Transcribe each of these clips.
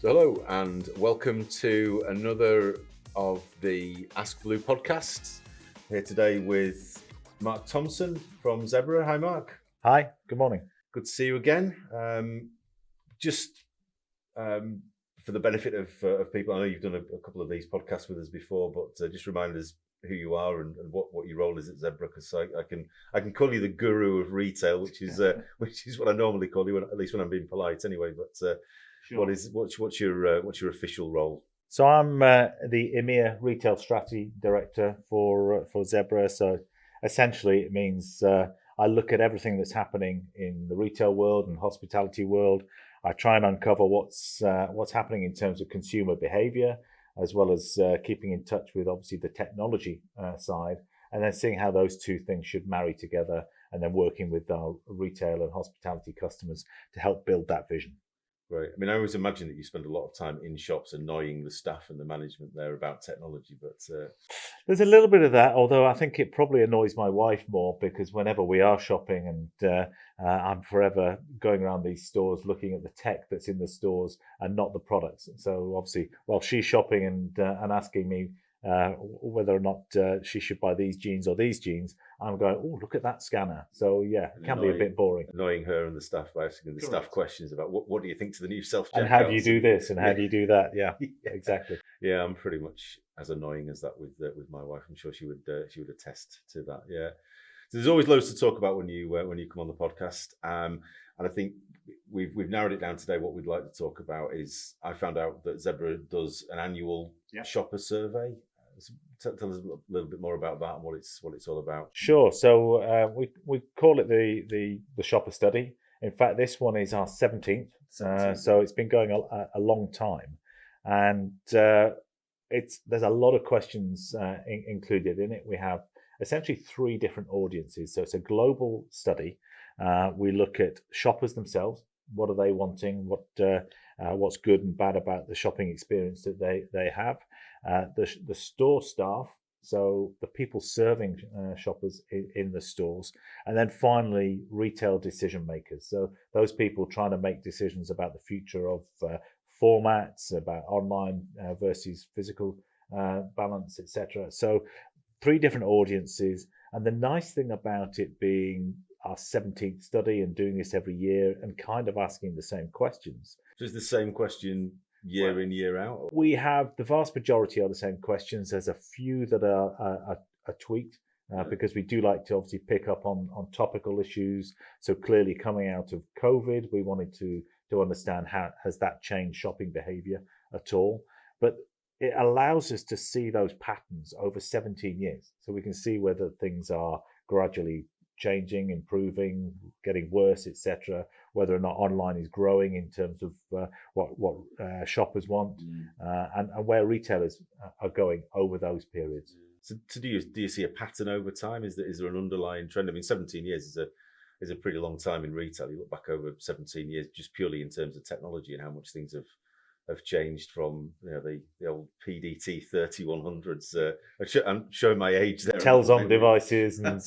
Hello and welcome to another of the Ask Blue podcasts. Here today with Mark Thomson from Zebra. Hi, Mark. Hi, good morning. Good to see you again. Just for the benefit of people, I know you've done a couple of these podcasts with us before, but just remind us who you are and what your role is at Zebra, because I can call you the guru of retail, which is what I normally call you, at least when I'm being polite, anyway. But Sure. what's your official role? So I'm the EMEA Retail Strategy Director for Zebra. So essentially, it means I look at everything that's happening in the retail world and hospitality world. I try and uncover what's happening in terms of consumer behaviour, as well as keeping in touch with obviously the technology side, and then seeing how those two things should marry together, and then working with our retail and hospitality customers to help build that vision. Right. I mean, I always imagine that you spend a lot of time in shops annoying the staff and the management there about technology, but There's a little bit of that, although I think it probably annoys my wife more, because whenever we are shopping and I'm forever going around these stores looking at the tech that's in the stores and not the products. So obviously, while she's shopping and asking me whether or not she should buy these jeans or these jeans, I'm going, oh, look at that scanner. So yeah, it can be a bit boring. Annoying her and the staff by asking the staff questions about what do you think to the new self-checkout? And how do you do this? And how do you do that? Yeah, exactly. Yeah, I'm pretty much as annoying as that with my wife. I'm sure she would attest to that. Yeah. So there's always loads to talk about when you come on the podcast. And I think we've narrowed it down today. What we'd like to talk about is I found out that Zebra does an annual shopper survey. Tell us a little bit more about that and what it's all about. Sure. So we call it the shopper study. In fact, this one is our 17th. So it's been going a long time, and there's a lot of questions included in it. We have essentially three different audiences. So it's a global study. We look at shoppers themselves. What are they wanting? What's good and bad about the shopping experience that they have? The store staff, so the people serving shoppers in the stores, and then finally retail decision makers. So those people trying to make decisions about the future of formats, about online versus physical balance, etc. So three different audiences, and the nice thing about it being our 17th study and doing this every year and kind of asking the same questions. So it's the same question year in, year out? We have the vast majority are the same questions. There's a few that are tweaked because we do like to obviously pick up on topical issues. So clearly coming out of COVID, we wanted to understand how has that changed shopping behavior at all. But it allows us to see those patterns over 17 years. So we can see whether things are gradually changing, improving, getting worse, etc. Whether or not online is growing in terms of what shoppers want, and where retailers are going over those periods. So do you see a pattern over time? Is there an underlying trend? I mean, 17 years is a pretty long time in retail. You look back over 17 years just purely in terms of technology and how much things have changed from the old PDT 3100s. I'm showing my age there. Tells on devices, and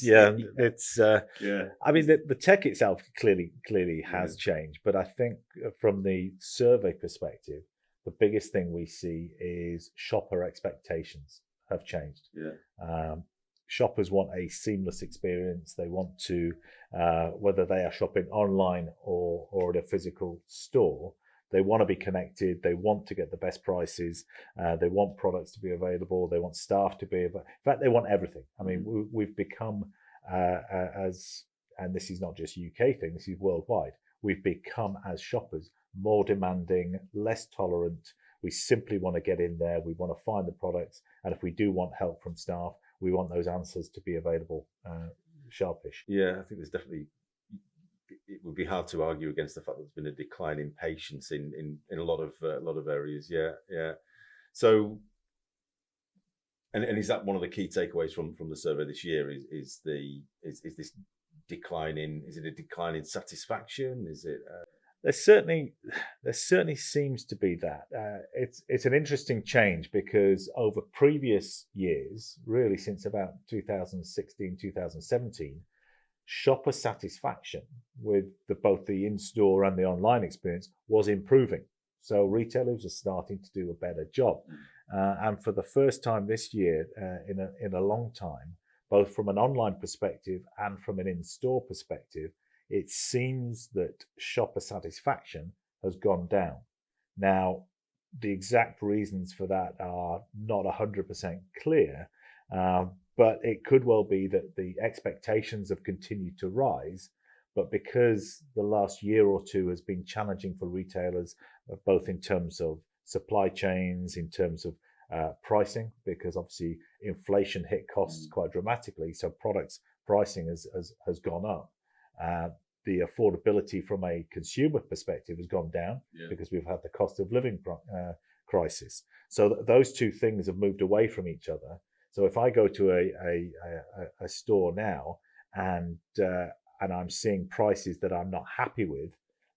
it's I mean the tech itself clearly has changed, but I think from the survey perspective, the biggest thing we see is shopper expectations have changed. Shoppers want a seamless experience. They want to whether they are shopping online or at a physical store. They want to be connected. They want to get the best prices. They want products to be available. They want staff to be available. In fact, they want everything. I mean, we've become, and this is not just a UK thing, this is worldwide. We've become, as shoppers, more demanding, less tolerant. We simply want to get in there. We want to find the products. And if we do want help from staff, we want those answers to be available sharpish. Yeah, I think there's definitely, it would be hard to argue against the fact that there's been a decline in patience in a lot of areas. Yeah. So, and is that one of the key takeaways from the survey this year? Is this decline in? Is it a decline in satisfaction? Is it? There certainly seems to be that. It's an interesting change because over previous years, really since about 2016, 2017. Shopper satisfaction with both the in-store and the online experience was improving. So retailers are starting to do a better job. And for the first time this year, in a long time, both from an online perspective and from an in-store perspective, it seems that shopper satisfaction has gone down. Now, the exact reasons for that are not 100% clear, but it could well be that the expectations have continued to rise. But because the last year or two has been challenging for retailers, both in terms of supply chains, in terms of pricing, because obviously inflation hit costs quite dramatically, so products pricing has gone up. The affordability from a consumer perspective has gone down because we've had the cost of living crisis. So those two things have moved away from each other. So if I go to a store now and I'm seeing prices that I'm not happy with,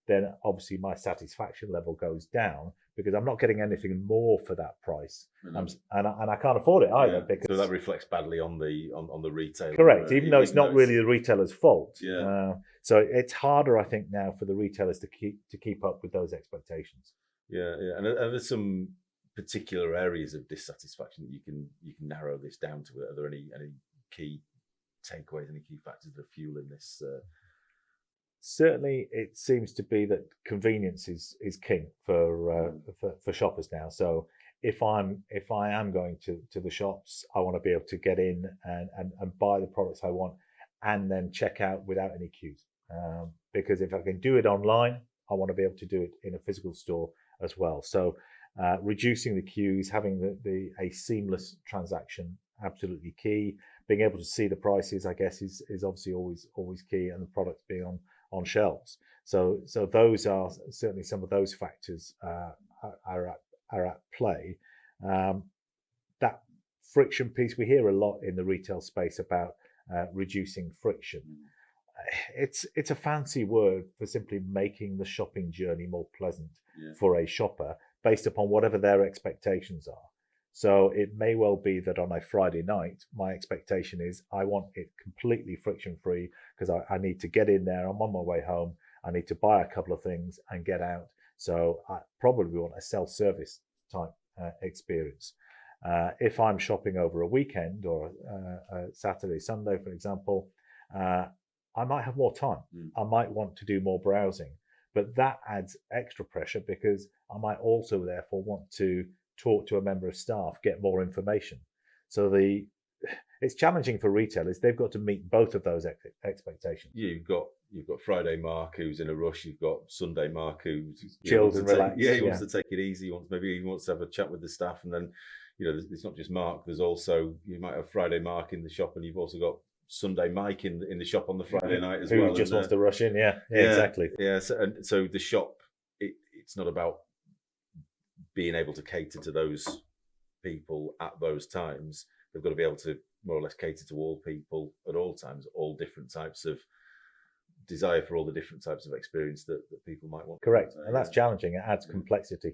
then obviously my satisfaction level goes down because I'm not getting anything more for that price, and I can't afford it either. Because so that reflects badly on the retailer. Correct, even though it's not really the retailer's fault. Yeah. So it's harder, I think, now for the retailers to keep up with those expectations. Yeah, and there's some particular areas of dissatisfaction that you can narrow this down to. Are there any key takeaways, any key factors that are fueling this? Certainly, it seems to be that convenience is king for shoppers now. So if I am going to the shops, I want to be able to get in and buy the products I want, and then check out without any queues. Because if I can do it online, I want to be able to do it in a physical store as well. So reducing the queues, having a seamless transaction, absolutely key. Being able to see the prices, I guess, is obviously always key, and the products being on shelves. So those are certainly some of those factors are at play. That friction piece, we hear a lot in the retail space about reducing friction. It's a fancy word for simply making the shopping journey more pleasant for a shopper based upon whatever their expectations are. So it may well be that on a Friday night, my expectation is I want it completely friction-free because I need to get in there. I'm on my way home. I need to buy a couple of things and get out. So I probably want a self-service type experience. If I'm shopping over a weekend or a Saturday, Sunday, for example, I might have more time. I might want to do more browsing, but that adds extra pressure because I might also therefore want to talk to a member of staff, get more information. So it's challenging for retailers. They've got to meet both of those expectations. You've got Friday Mark who's in a rush. You've got Sunday Mark who's chilled and relaxed. He wants to take it easy. He wants to have a chat with the staff, and then it's not just Mark. There's also, you might have Friday Mark in the shop, and you've also got Sunday Mike in the shop on the Friday night as well. Who just wants to rush in? Yeah, exactly. Yeah. So the shop, it's not about being able to cater to those people at those times. They've got to be able to more or less cater to all people at all times, all different types of desire for all the different types of experience that people might want. Correct. And that's challenging. It adds complexity,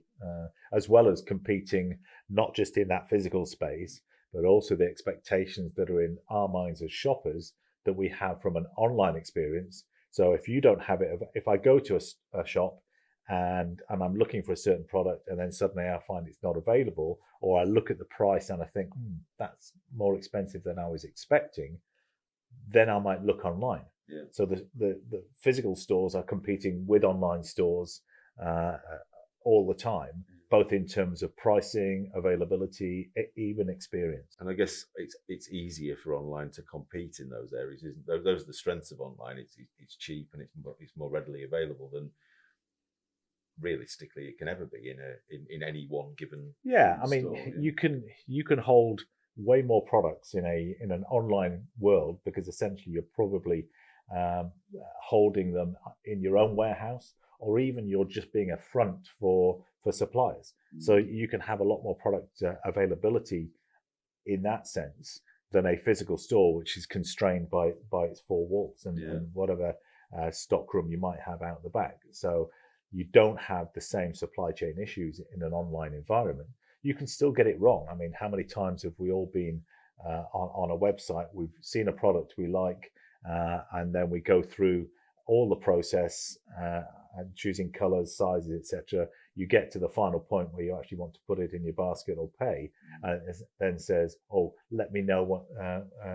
as well as competing not just in that physical space, but also the expectations that are in our minds as shoppers that we have from an online experience. So if you don't have it, if I go to a shop and I'm looking for a certain product and then suddenly I find it's not available, or I look at the price and I think, that's more expensive than I was expecting, then I might look online. Yeah. So the physical stores are competing with online stores all the time, both in terms of pricing, availability, even experience. And I guess it's easier for online to compete in those areas, isn't it? Those are the strengths of online. It's cheap and it's more readily available than realistically it can ever be in any one given store. You can hold way more products in an online world because essentially you're probably holding them in your own warehouse, or even you're just being a front for suppliers. So you can have a lot more product availability in that sense than a physical store, which is constrained by its four walls and whatever stockroom you might have out the back. So you don't have the same supply chain issues in an online environment. You can still get it wrong. I mean, how many times have we all been on a website, we've seen a product we like, and then we go through all the process and choosing colors, sizes, etc. you get to the final point where you actually want to put it in your basket or pay, and it then says, "Oh, let me know what,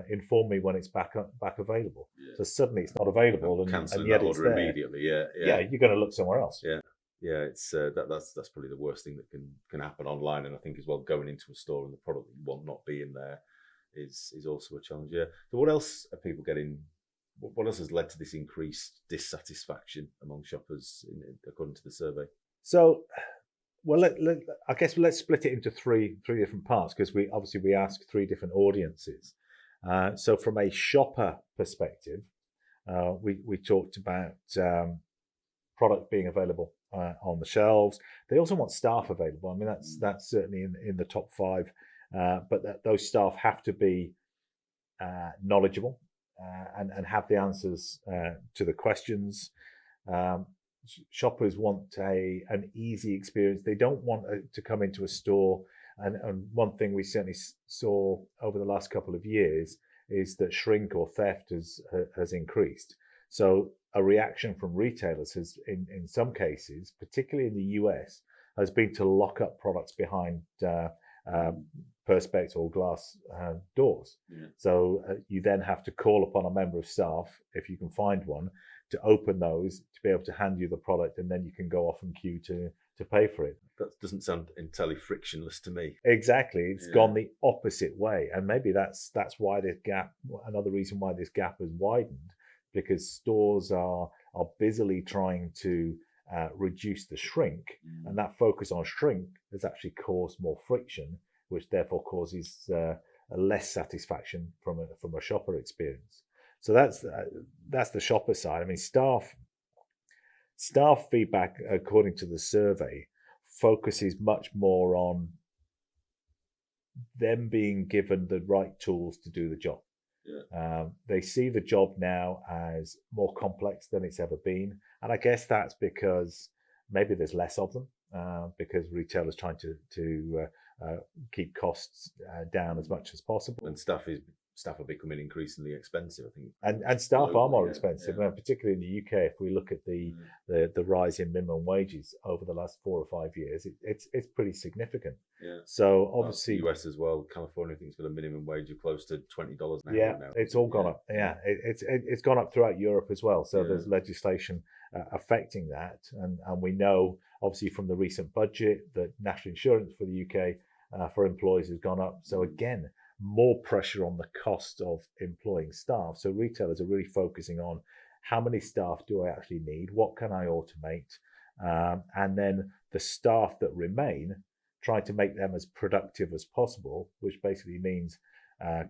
inform me when it's back available." Yeah. So suddenly it's not available, Cancelling and yet that it's order there. immediately. Yeah, Yeah, you're going to look somewhere else. Yeah. Yeah, it's that's probably the worst thing that can happen online, and I think as well going into a store and the product that you want not being there is also a challenge. Yeah. So what else are people getting? What else has led to this increased dissatisfaction among shoppers, according to the survey? So, well, I guess let's split it into three different parts, because we ask three different audiences. So from a shopper perspective, we talked about product being available on the shelves. They also want staff available. I mean, that's certainly in the top five, but those staff have to be knowledgeable and have the answers to the questions. Shoppers want an easy experience. They don't want to come into a store. And one thing we certainly saw over the last couple of years is that shrink or theft has increased. So a reaction from retailers has, in some cases, particularly in the US, has been to lock up products behind perspex or glass doors. Yeah. So you then have to call upon a member of staff, if you can find one, to open those, to be able to hand you the product, and then you can go off and queue to pay for it. That doesn't sound entirely frictionless to me. Exactly. It's gone the opposite way. And maybe that's why this gap, another reason why this gap has widened, because stores are busily trying to reduce the shrink, and that focus on shrink has actually caused more friction, which therefore causes a less satisfaction from a shopper experience. So that's the shopper side. I mean, staff feedback, according to the survey, focuses much more on them being given the right tools to do the job. Yeah. They see the job now as more complex than it's ever been, and I guess that's because maybe there's less of them, because retailers trying to keep costs down as much as possible. And staff are becoming increasingly expensive, I think. And staff are more expensive, particularly in the UK. If we look at the rise in minimum wages over the last 4 or 5 years, it's pretty significant. Yeah. So obviously, the US as well. California, I think, has got a minimum wage of close to $20 an hour. Yeah, now. It's all gone up. Yeah, it's gone up throughout Europe as well. So there's legislation affecting that, and we know obviously from the recent budget that national insurance for the UK for employees has gone up. So again, more pressure on the cost of employing staff. So retailers are really focusing on how many staff do I actually need? What can I automate? And then the staff that remain, try to make them as productive as possible, which basically means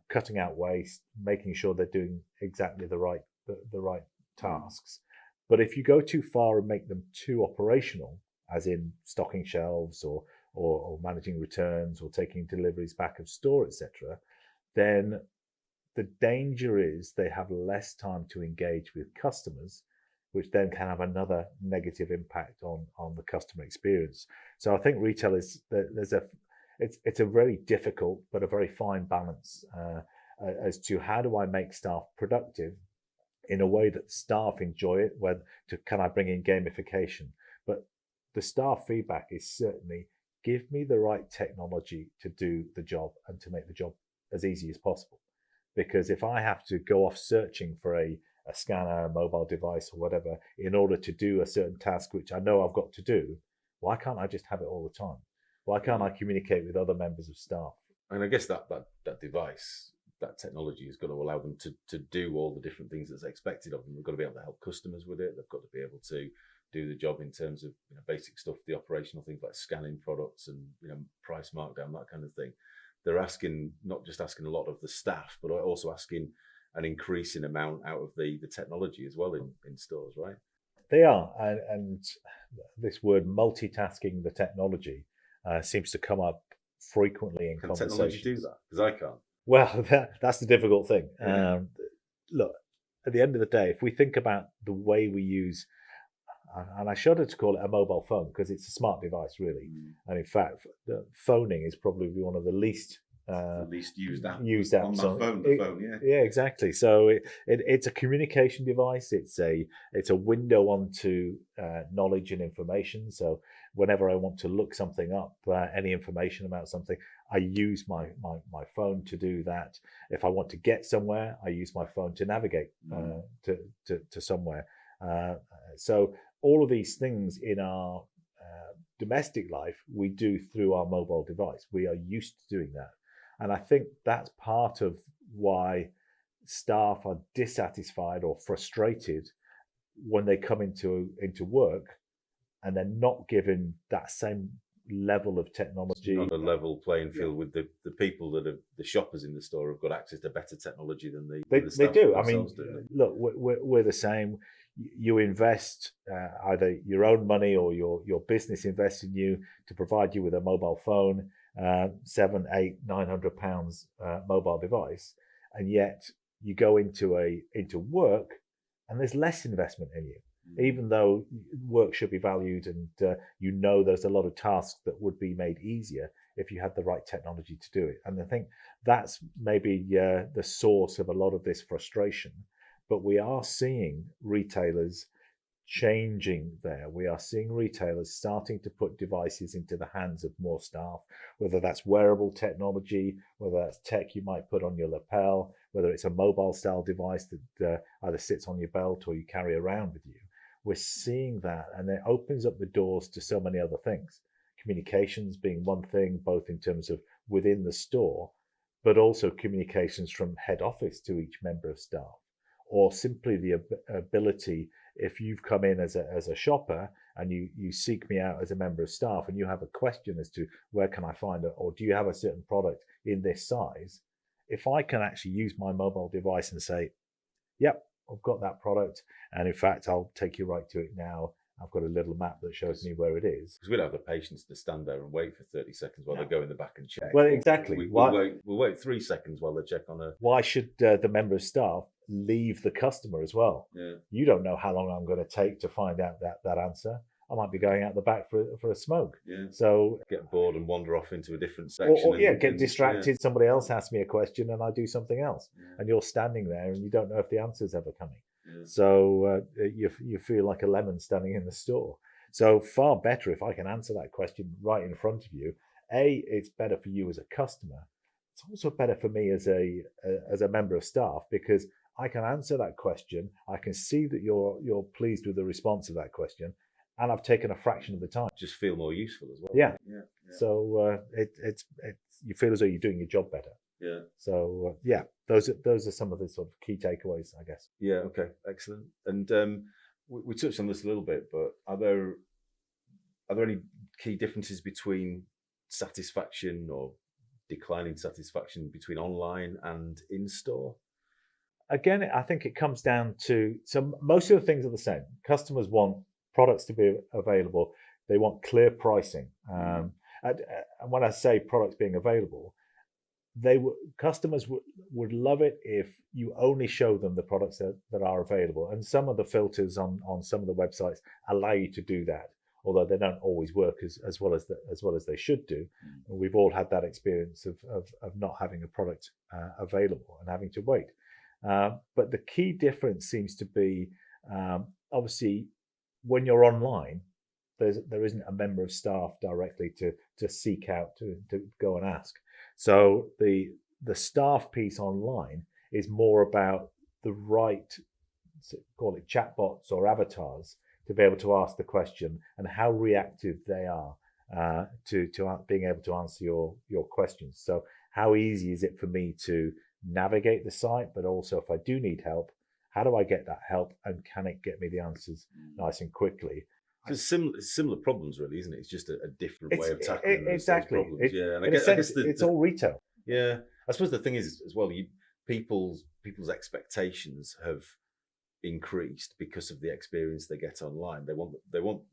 cutting out waste, making sure they're doing exactly the right tasks. But if you go too far and make them too operational, as in stocking shelves or managing returns or taking deliveries back of store, etc., then the danger is they have less time to engage with customers, which then can have another negative impact on the customer experience. So I think retailers, it's a very difficult but a very fine balance as to how do I make staff productive in a way that staff enjoy it. Can I bring in gamification? But the staff feedback is certainly, give me the right technology to do the job and to make the job as easy as possible. Because if I have to go off searching for a scanner, a mobile device or whatever in order to do a certain task, which I know I've got to do, why can't I just have it all the time? Why can't I communicate with other members of staff? And I guess that device, that technology has got to allow them to do all the different things that's expected of them. They've got to be able to help customers with it. They've got to be able to do the job in terms of basic stuff, the operational things like scanning products and price markdown, that kind of thing. They're not just asking a lot of the staff, but also asking an increasing amount out of the technology as well in stores, right? They are, and this word multitasking the technology seems to come up frequently in conversations. Can technology do that? Because I can't. Well, that's the difficult thing. Yeah. Look, at the end of the day, if we think about the way we use, and I shudder to call it a mobile phone because it's a smart device, really. And in fact, the phoning is probably one of the least used apps on my phone. The phone, yeah, exactly. So it's a communication device. It's a window onto knowledge and information. So whenever I want to look something up, any information about something, I use my phone to do that. If I want to get somewhere, I use my phone to navigate to somewhere. So all of these things in our domestic life, we do through our mobile device. We are used to doing that. And I think that's part of why staff are dissatisfied or frustrated when they come into work and they're not given that same level of technology. Not a level playing field with the people that are the shoppers in the store have got access to better technology than the They do. I mean, do. look, we're the same. You invest either your own money or your business invests in you to provide you with a mobile phone, £700, £800, £900 mobile device, and yet you go into work and there's less investment in you, even though work should be valued, and there's a lot of tasks that would be made easier if you had the right technology to do it. And I think that's maybe the source of a lot of this frustration. But we are seeing retailers changing there. We are seeing retailers starting to put devices into the hands of more staff, whether that's wearable technology, whether that's tech you might put on your lapel, whether it's a mobile style device that either sits on your belt or you carry around with you. We're seeing that, and it opens up the doors to so many other things. Communications being one thing, both in terms of within the store, but also communications from head office to each member of staff, or simply the ability, if you've come in as a shopper and you seek me out as a member of staff and you have a question as to where can I find it, or do you have a certain product in this size, if I can actually use my mobile device and say, yep, I've got that product, and in fact, I'll take you right to it now. I've got a little map that shows me where it is. Because we don't have the patience to stand there and wait for 30 seconds while they go in the back and check. Well, exactly. We'll wait 3 seconds while they check on a... Why should the member of staff leave the customer as well? Yeah. You don't know how long I'm going to take to find out that answer. I might be going out the back for a smoke. Yeah. So get bored and wander off into a different section. Get distracted. Yeah. Somebody else asks me a question and I do something else. Yeah. And you're standing there and you don't know if the answer's ever coming. Yeah. So you feel like a lemon standing in the store. So far better if I can answer that question right in front of you. It's better for you as a customer. It's also better for me as a member of staff, because I can answer that question. I can see that you're pleased with the response of that question, and I've taken a fraction of the time. Just feel more useful as well. Yeah. Yeah. So it's you feel as though you're doing your job better. Yeah. So those are some of the sort of key takeaways, I guess. Yeah. Okay. Excellent. And we touched on this a little bit, but are there any key differences between satisfaction or declining satisfaction between online and in store? Again, I think it comes down to, so most of the things are the same. Customers want products to be available. They want clear pricing. And when I say products being available, customers would love it if you only show them the products that are available. And some of the filters on some of the websites allow you to do that, although they don't always work as well as they should do. And we've all had that experience of not having a product available and having to wait. But the key difference seems to be, obviously, when you're online, there isn't a member of staff directly to seek out to go and ask. So the staff piece online is more about the right, call it chatbots or avatars, to be able to ask the question and how reactive they are to being able to answer your questions. So how easy is it for me to navigate the site, but also if I do need help, how do I get that help, and can it get me the answers nice and quickly? It's similar problems, really, isn't it? It's just a different way of tackling those problems. And I guess it's all retail. Yeah, I suppose the thing is as well, people's expectations have increased because of the experience they get online. They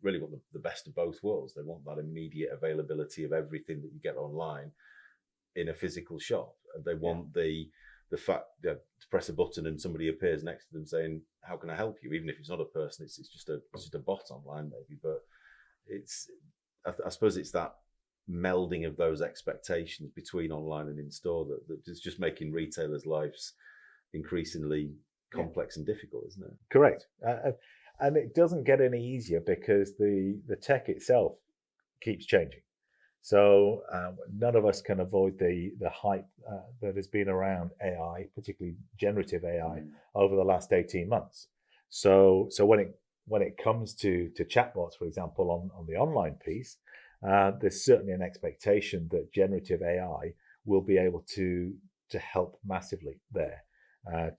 really want the best of both worlds. They want that immediate availability of everything that you get online in a physical shop. They want the fact that to press a button and somebody appears next to them saying, "How can I help you?" Even if it's not a person, it's just a bot online maybe. But I suppose it's that melding of those expectations between online and in store that is just making retailers' lives increasingly complex and difficult, isn't it? Correct. And it doesn't get any easier because the tech itself keeps changing. So none of us can avoid the hype that has been around AI, particularly generative AI, over the last 18 months. So when it comes to chatbots, for example, on the online piece, there's certainly an expectation that generative AI will be able to help massively there,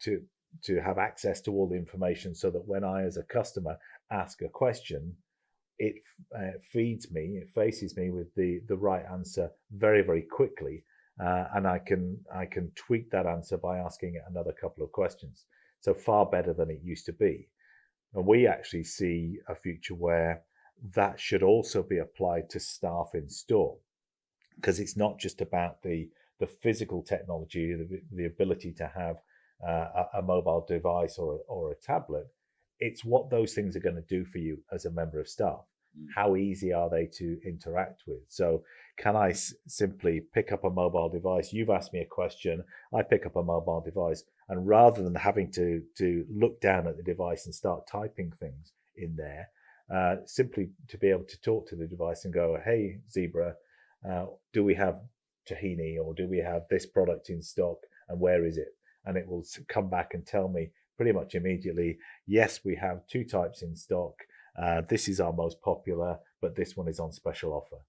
to have access to all the information, so that when I, as a customer, ask a question, it feeds me, it faces me with the right answer very, very quickly, and I can tweak that answer by asking it another couple of questions. So far better than it used to be. And we actually see a future where that should also be applied to staff in store, because it's not just about the physical technology, the ability to have a mobile device or a tablet. It's what those things are going to do for you as a member of staff. How easy are they to interact with? So can I simply pick up a mobile device? You've asked me a question, I pick up a mobile device, and rather than having to look down at the device and start typing things in there, simply to be able to talk to the device and go, hey, Zebra, do we have tahini, or do we have this product in stock, and where is it? And it will come back and tell me pretty much immediately, yes, we have 2 types in stock. This is our most popular, but this one is on special offer,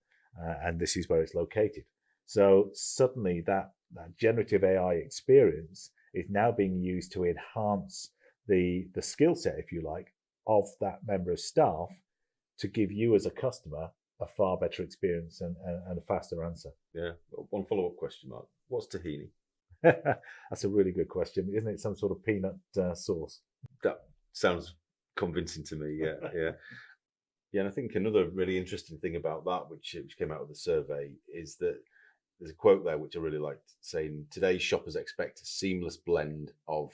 and this is where it's located. So suddenly that generative AI experience is now being used to enhance the skill set, if you like, of that member of staff, to give you as a customer a far better experience and a faster answer. Yeah. One follow-up question, Mark. What's tahini? That's a really good question. Isn't it some sort of peanut sauce? That sounds convincing to me. Yeah, yeah. Yeah, and I think another really interesting thing about that, which came out of the survey, is that there's a quote there which I really liked, saying, today's shoppers expect a seamless blend of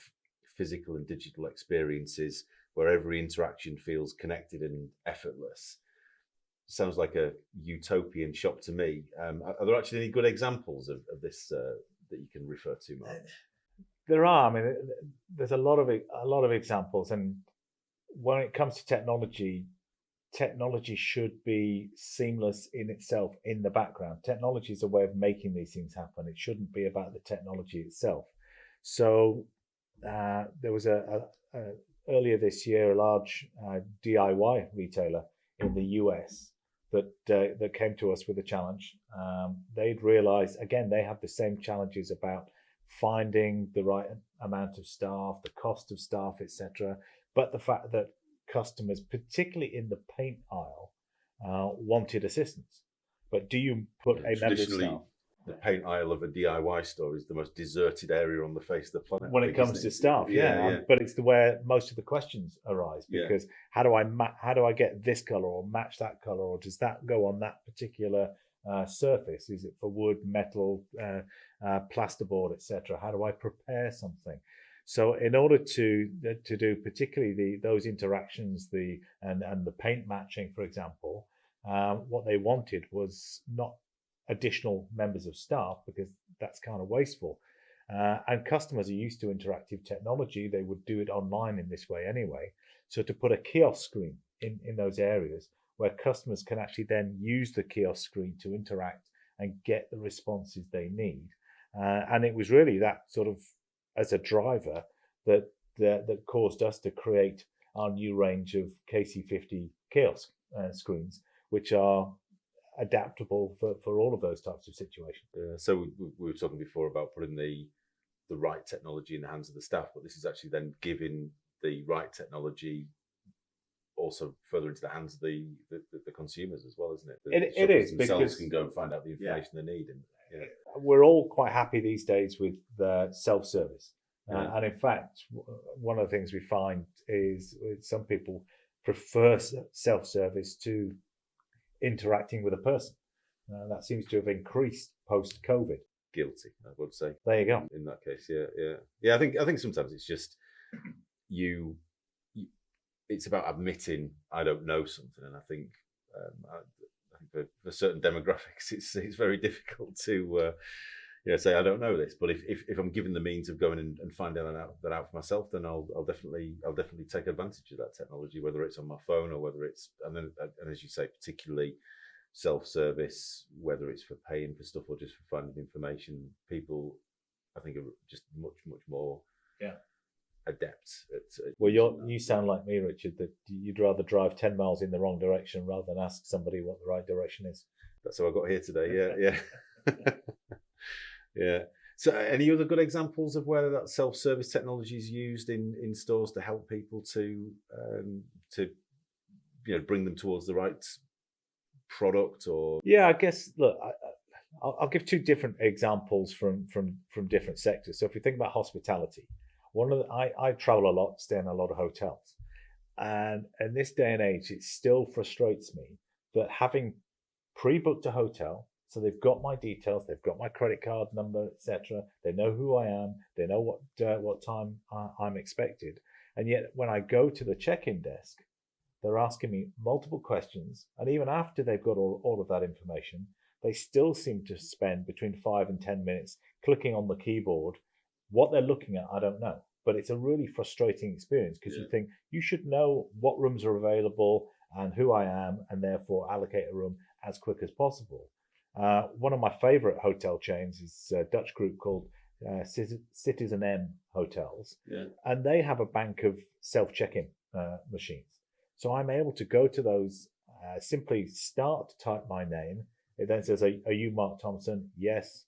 physical and digital experiences where every interaction feels connected and effortless. Sounds like a utopian shop to me. Are there actually any good examples of this that you can refer to, Mark? There are. I mean, there's a lot of examples, and when it comes to technology should be seamless in itself in the background. Technology is a way of making these things happen. It shouldn't be about the technology itself. So there was earlier this year a large DIY retailer in the US that came to us with a challenge. They'd realized, again, they have the same challenges about finding the right amount of staff, the cost of staff, etc. But the fact that customers, particularly in the paint aisle, wanted assistance. But do you put a member of staff? The paint aisle of a DIY store is the most deserted area on the face of the planet. When it comes to staff, yeah. But it's where most of the questions arise, because how do I get this color or match that color, or does that go on that particular surface? Is it for wood, metal, plasterboard, etc.? How do I prepare something? So in order to do particularly those interactions, and the paint matching, for example, what they wanted was not additional members of staff, because that's kind of wasteful. And customers are used to interactive technology. They would do it online in this way anyway. So to put a kiosk screen in those areas where customers can actually then use the kiosk screen to interact and get the responses they need. And it was really that sort of, as a driver, that caused us to create our new range of KC50 kiosk screens, which are adaptable for all of those types of situations. So we were talking before about putting the right technology in the hands of the staff, but this is actually then giving the right technology also further into the hands of the consumers as well, isn't it? It is, themselves can go and find out the information they need. And we're all quite happy these days with the self-service. And in fact, one of the things we find is some people prefer self-service to interacting with a person. That seems to have increased post-COVID. Guilty, I would say. There you go. In that case, yeah. I think sometimes it's just you. It's about admitting I don't know something, and I think for certain demographics, it's very difficult to say I don't know this. But if I'm given the means of going and finding that out for myself, then I'll definitely take advantage of that technology, whether it's on my phone or whether it's and as you say, particularly self-service, whether it's for paying for stuff or just for finding information, people, I think, are just much more adept at Well, using that. you sound like me, Richard, that you'd rather drive 10 miles in the wrong direction rather than ask somebody what the right direction is. That's how I got here today. Yeah. Yeah. So, any other good examples of where that self-service technology is used in stores to help people to bring them towards the right product? Or Yeah, I guess. Look, I'll give two different examples from different sectors. So if you think about hospitality, I travel a lot, stay in a lot of hotels, and in this day and age, it still frustrates me that having pre-booked a hotel, so they've got my details, they've got my credit card number, etc. They know who I am, they know what time I'm expected, and yet when I go to the check-in desk, they're asking me multiple questions, and even after they've got all of that information, they still seem to spend between 5 and 10 minutes clicking on the keyboard. What they're looking at, I don't know, but it's a really frustrating experience because you think you should know what rooms are available and who I am, and therefore allocate a room as quick as possible. One of my favorite hotel chains is a Dutch group called Citizen M Hotels, and they have a bank of self check-in machines. So I'm able to go to those, simply start to type my name. It then says, are you Mark Thomson? Yes.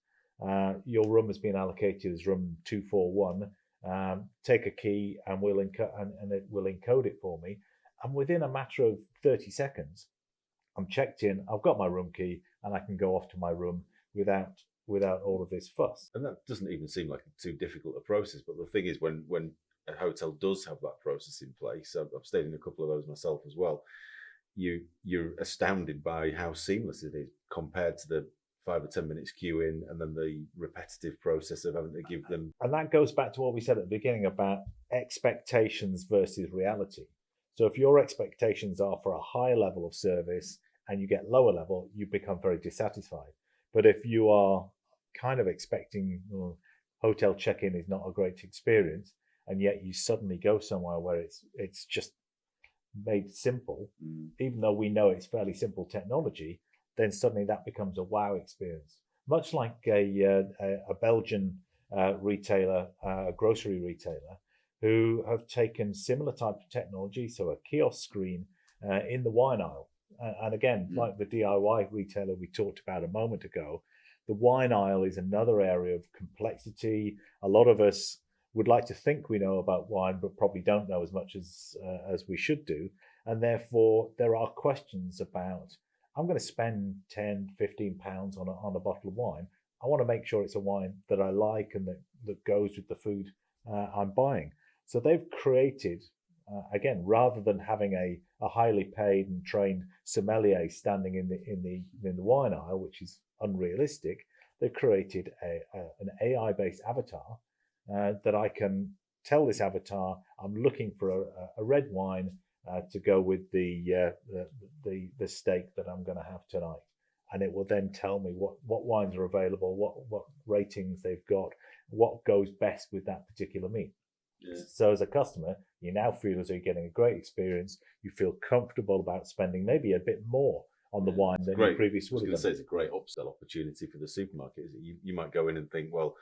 Your room has been allocated as room 241. Take a key and and it will encode it for me. And within a matter of 30 seconds, I'm checked in, I've got my room key, and I can go off to my room without all of this fuss. And that doesn't even seem like too difficult a process. But the thing is, when a hotel does have that process in place, I've stayed in a couple of those myself as well, you're astounded by how seamless it is compared to the 5 or 10 minutes queue in, and then the repetitive process of having to give them. And that goes back to what we said at the beginning about expectations versus reality. So if your expectations are for a higher level of service and you get lower level, you become very dissatisfied. But if you are kind of expecting hotel check-in is not a great experience, and yet you suddenly go somewhere where it's just made simple, even though we know it's fairly simple technology, then suddenly that becomes a wow experience. Much like a Belgian retailer, a grocery retailer, who have taken similar type of technology, so a kiosk screen in the wine aisle. And again, like the DIY retailer we talked about a moment ago, the wine aisle is another area of complexity. A lot of us would like to think we know about wine, but probably don't know as much as we should do. And therefore, there are questions about, I'm going to spend 10, 15 pounds on a bottle of wine. I want to make sure it's a wine that I like and that goes with the food I'm buying. So they've created, again, rather than having a highly paid and trained sommelier standing in the wine aisle, which is unrealistic, they've created an AI-based avatar that I can tell this avatar I'm looking for a red wine to go with the steak that I'm going to have tonight, and it will then tell me what wines are available, what ratings they've got, what goes best with that particular meat. Yeah. So as a customer, you now feel as though you're getting a great experience. You feel comfortable about spending maybe a bit more on the wine than you previously would have. I was going to say it's a great upsell opportunity for the supermarket. You might go in and think, well,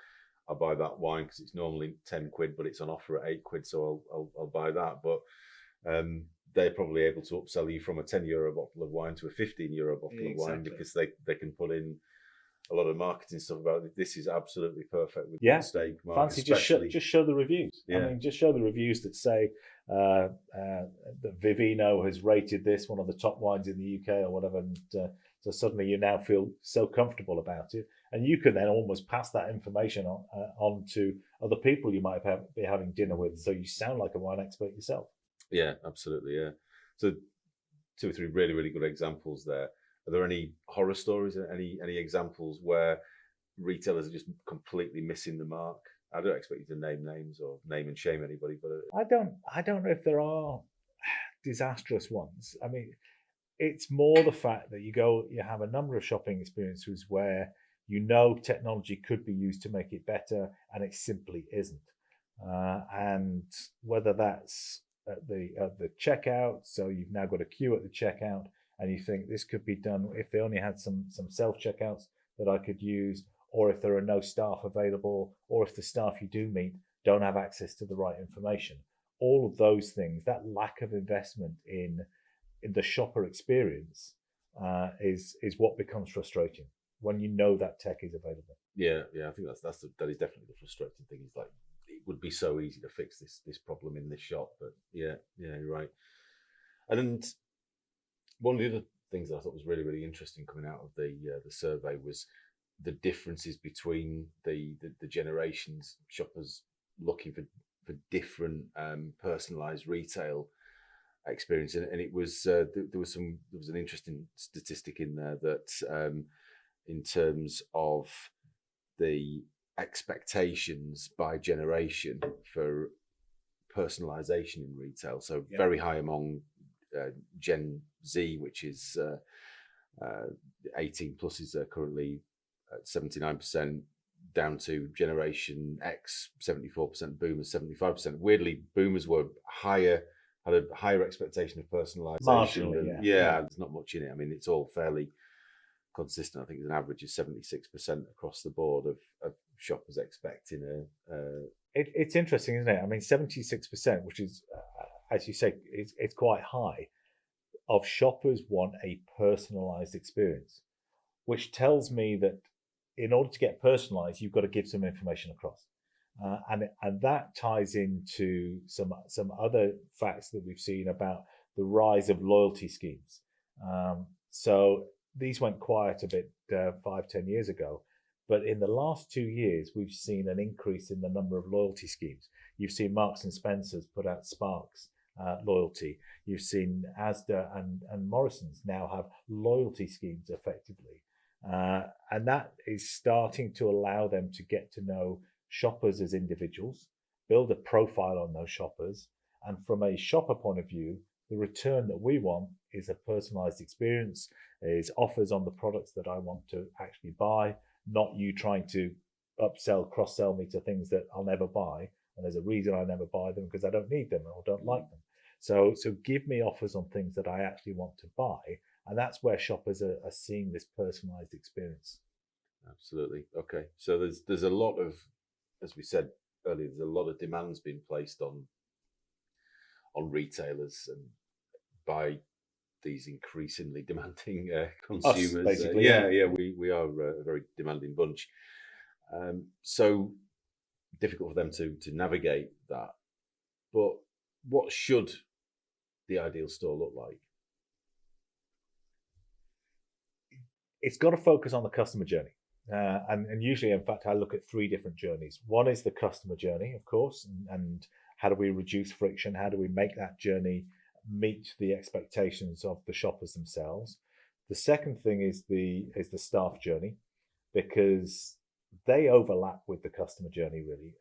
I'll buy that wine because it's normally 10 quid, but it's on offer at 8 quid, so I'll buy that. But they're probably able to upsell you from a €10 bottle of wine to a €15 bottle of wine, because they can put in a lot of marketing stuff about it. This is absolutely perfect with steak. Mark, fancy just show the reviews. Yeah. I mean, just show the reviews that say that Vivino has rated this one of the top wines in the UK or whatever, and so suddenly you now feel so comfortable about it, and you can then almost pass that information on to other people you might be having dinner with, so you sound like a wine expert yourself. Yeah, absolutely. Yeah. So 2 or 3 really, really good examples there. Are there any horror stories, any examples where retailers are just completely missing the mark? I don't expect you to name names or name and shame anybody, but I don't know if there are disastrous ones. I mean, it's more the fact that you have a number of shopping experiences where technology could be used to make it better, and it simply isn't. And whether that's at the checkout, so you've now got a queue at the checkout, and you think this could be done if they only had some self checkouts that I could use, or if there are no staff available, or if the staff you do meet don't have access to the right information. All of those things, that lack of investment in the shopper experience, is what becomes frustrating when you know that tech is available. Yeah, I think that is definitely the frustrating thing. Is like it would be so easy to fix this problem in this shop, but yeah, you're right. And one of the other things I thought was really interesting coming out of the survey was the differences between the generations, shoppers looking for different personalized retail experience, and it was there was an interesting statistic in there that in terms of the expectations by generation for personalization in retail. So very high among Gen Z, which is 18 plus, is currently at 79%, down to Generation X, 74%, Boomers, 75%. Weirdly, Boomers were had a higher expectation of personalization. There's not much in it. I mean, it's all fairly consistent. I think there's an average of 76% across the board of shoppers expecting It's interesting, isn't it? I mean, 76%, which is, as you say, it's quite high, of shoppers want a personalized experience, which tells me that in order to get personalized, you've got to give some information across. And that ties into some other facts that we've seen about the rise of loyalty schemes. So these went quiet a bit 5-10 years ago, but in the last 2 years, we've seen an increase in the number of loyalty schemes. You've seen Marks and Spencer's put out Sparks loyalty. You've seen Asda and Morrison's now have loyalty schemes effectively. And that is starting to allow them to get to know shoppers as individuals, build a profile on those shoppers. And from a shopper point of view, the return that we want is a personalized experience, is offers on the products that I want to actually buy, not you trying to upsell, cross-sell me to things that I'll never buy. And there's a reason I never buy them, because I don't need them or don't like them. So give me offers on things that I actually want to buy. And that's where shoppers are seeing this personalized experience. Absolutely. Okay. So there's a lot of, as we said earlier, there's a lot of demands being placed on retailers and by these increasingly demanding consumers. Us, basically. We are a very demanding bunch. So difficult for them to navigate that. But what should the ideal store look like? It's got to focus on the customer journey. And usually, in fact, I look at 3 different journeys. One is the customer journey, of course, and how do we reduce friction? How do we make that journey meet the expectations of the shoppers themselves? The second thing is the staff journey, because they overlap with the customer journey really,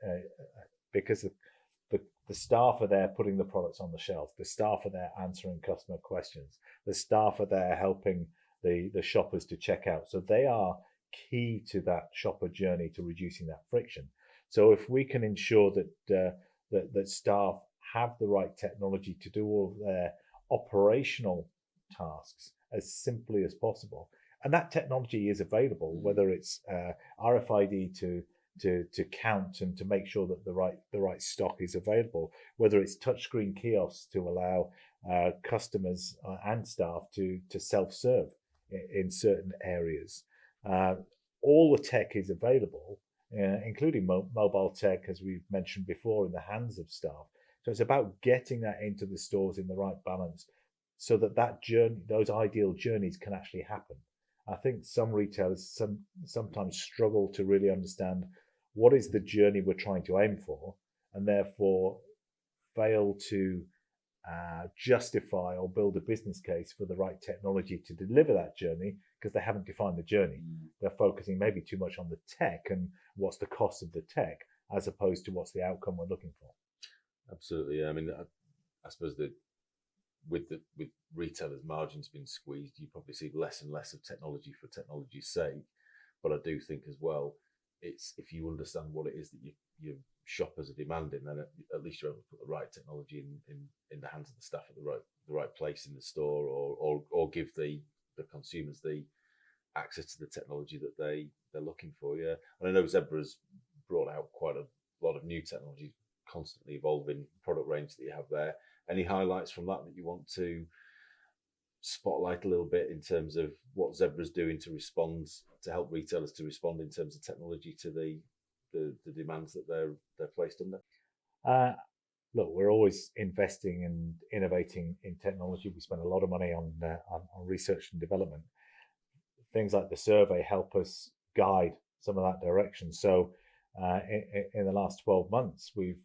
because the staff are there putting the products on the shelf. The staff are there answering customer questions. The staff are there helping the shoppers to check out. So they are key to that shopper journey, to reducing that friction. So if we can ensure that staff have the right technology to do all of their operational tasks as simply as possible, and that technology is available, whether it's RFID to count and to make sure that the right stock is available, whether it's touchscreen kiosks to allow customers and staff to self-serve in certain areas. All the tech is available, including mobile tech, as we've mentioned before, in the hands of staff. So it's about getting that into the stores in the right balance, so that journey, those ideal journeys, can actually happen. I think some retailers sometimes struggle to really understand what is the journey we're trying to aim for, and therefore fail to justify or build a business case for the right technology to deliver that journey, because they haven't defined the journey. They're focusing maybe too much on the tech and what's the cost of the tech, as opposed to what's the outcome we're looking for. Absolutely. Yeah. I mean, I suppose that with retailers' margins being squeezed, you probably see less and less of technology for technology's sake. But I do think as well, it's if you understand what it is that your shoppers are demanding, then at least you're able to put the right technology in the hands of the staff at the right place in the store, or give the consumers the access to the technology that they're looking for. Yeah, and I know Zebra's brought out quite a lot of new technology, constantly evolving product range that you have there. Any highlights from that you want to spotlight a little bit in terms of what Zebra's doing to help retailers to respond in terms of technology to the demands that they're placed under? Uh, Look, we're always investing and innovating in technology. We spend a lot of money on research and development. Things like the survey help us guide some of that direction. So, in the last 12 months, we've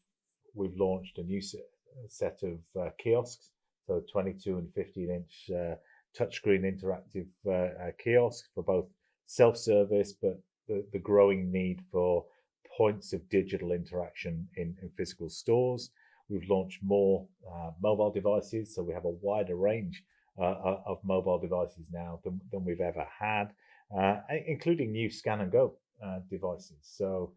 launched a new set of kiosks, so 22 and 15-inch touchscreen interactive kiosks for both self-service, but the growing need for points of digital interaction in physical stores. We've launched more mobile devices, so we have a wider range of mobile devices now than we've ever had, including new scan and go devices. So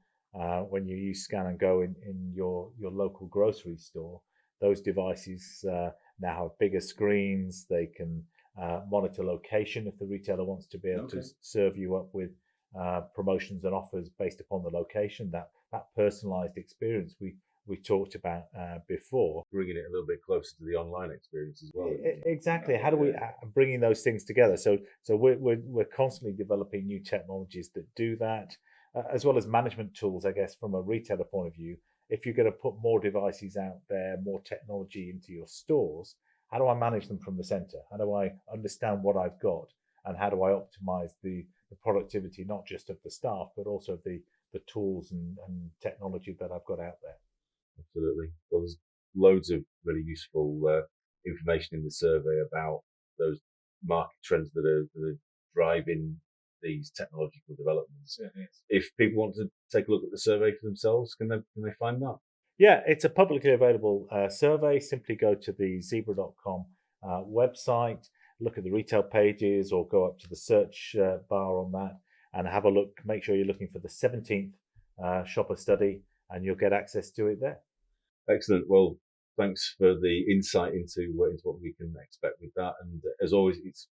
when you use scan and go in your local grocery store, those devices now have bigger screens. They can monitor location if the retailer wants to be able to serve you up with promotions and offers based upon the location. That personalized experience we talked about before, bringing it a little bit closer to the online experience as well. Exactly. How do we bringing those things together? So we're constantly developing new technologies that do that, as well as management tools. I guess from a retailer point of view, if you're going to put more devices out there, more technology into your stores, how do I manage them from the center? How do I understand what I've got, and how do I optimize the productivity not just of the staff but also the tools and technology that I've got out there? Absolutely. Well, there's loads of really useful information in the survey about those market trends that are driving these technological developments. Yes. If people want to take a look at the survey for themselves, can they find that? Yeah, it's a publicly available survey. Simply go to the zebra.com website, look at the retail pages, or go up to the search bar on that and have a look. Make sure you're looking for the 17th shopper study, and you'll get access to it there. Excellent. Well, thanks for the insight into what we can expect with that. And as always, it's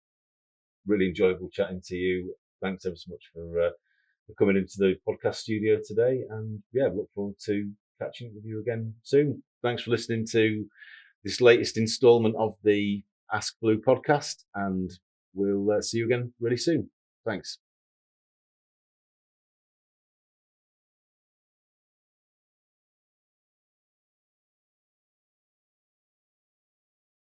really enjoyable chatting to you. Thanks ever so much for coming into the podcast studio today. And yeah, look forward to catching up with you again soon. Thanks for listening to this latest installment of the Ask Blue podcast. And we'll see you again really soon. Thanks.